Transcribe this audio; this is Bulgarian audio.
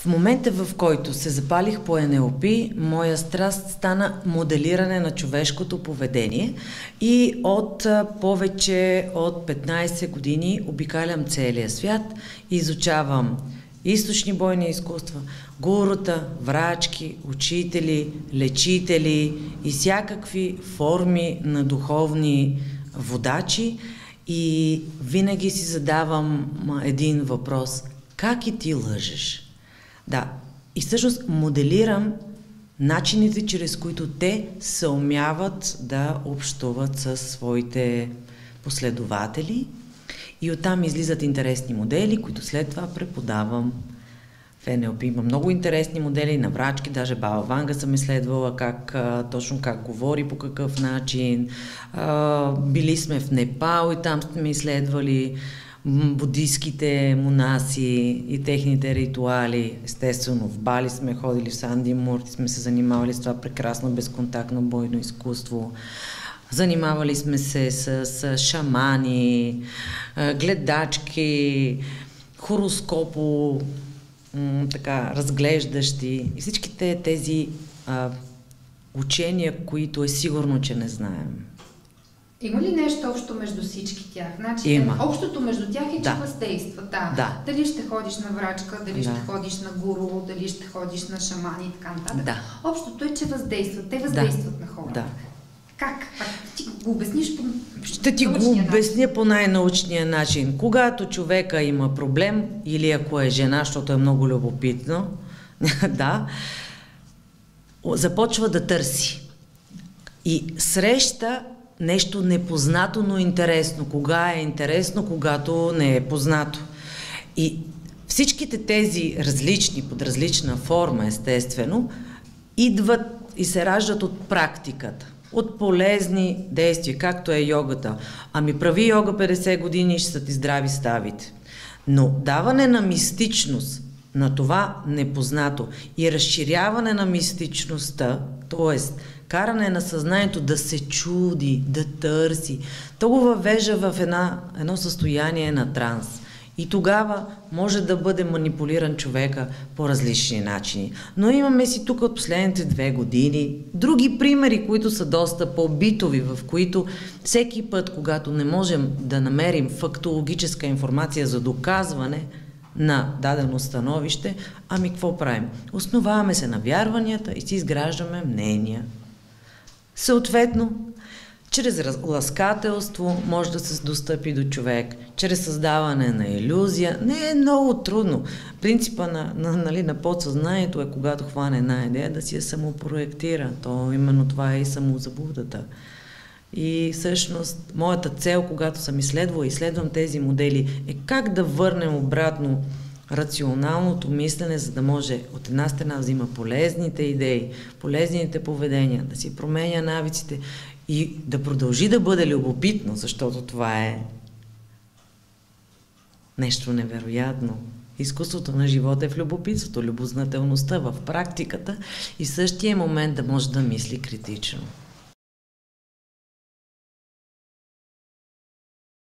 В момента, в който се запалих по НЛП, моя страст стана моделиране на човешкото поведение и от повече от 15 години обикалям целия свят, изучавам източни бойни изкуства, гурута, врачки, учители, лечители и всякакви форми на духовни водачи и винаги си задавам един въпрос: как и ти лъжеш? Да, и всъщност моделирам начините, чрез които те съумяват да общуват със своите последователи и оттам излизат интересни модели, които след това преподавам. В НЛП има много интересни модели на врачки, даже Баба Ванга съм изследвала точно как говори, по какъв начин. Били сме в Непал и там сме изследвали буддийските монаси и техните ритуали. Естествено, в Бали сме ходили, в Санди Мурти сме се занимавали с това прекрасно безконтактно бойно изкуство. Занимавали сме се с шамани, гледачки, хороскопо, разглеждащи и всичките тези учения, които е сигурно, че не знаем. Има ли нещо общо между всички тях? Значи, има. Общото между тях е, че въздействат. Да. Дали ще ходиш на врачка, дали ще ходиш на гуру, дали ще ходиш на шамани и така нататък. Да. Общото е, че въздействат. Те въздействат на хората. Да. Как? Ти го обясниш по Ще ти го обясня по най-научния начин. Когато човека има проблем, или ако е жена, защото е много любопитно, да, започва да търси. И среща нещо непознато, но интересно. Кога е интересно, когато не е познато. И всичките тези различни, под различна форма, естествено, идват и се раждат от практиката. От полезни действия, както е йогата. Ами прави йога 50 години и ще са ти здрави ставите. Но даване на мистичност на това непознато и разширяване на мистичността, т.е. каране на съзнанието да се чуди, да търси, то го въвежда в едно състояние на транс. И тогава може да бъде манипулиран човека по различни начини. Но имаме си тук от последните 2 години други примери, които са доста по-битови, в които всеки път, когато не можем да намерим фактологическа информация за доказване на дадено становище, ами какво правим? Основаваме се на вярванията и си изграждаме мнения. Съответно, чрез ласкателство може да се достъпи до човек, чрез създаване на илюзия. Не е много трудно. Принципа на подсъзнанието е, когато хване една идея, да си я самопроектира. То именно това е и самозаблудата. И всъщност, моята цел, когато съм изследвам тези модели, е как да върнем обратно рационалното мислене, за да може от една страна да взима полезните идеи, полезните поведения, да си променя навиците и да продължи да бъде любопитно, защото това е нещо невероятно. Изкуството на живота е в любопитството, любознателността, в практиката и в същия момент да може да мисли критично.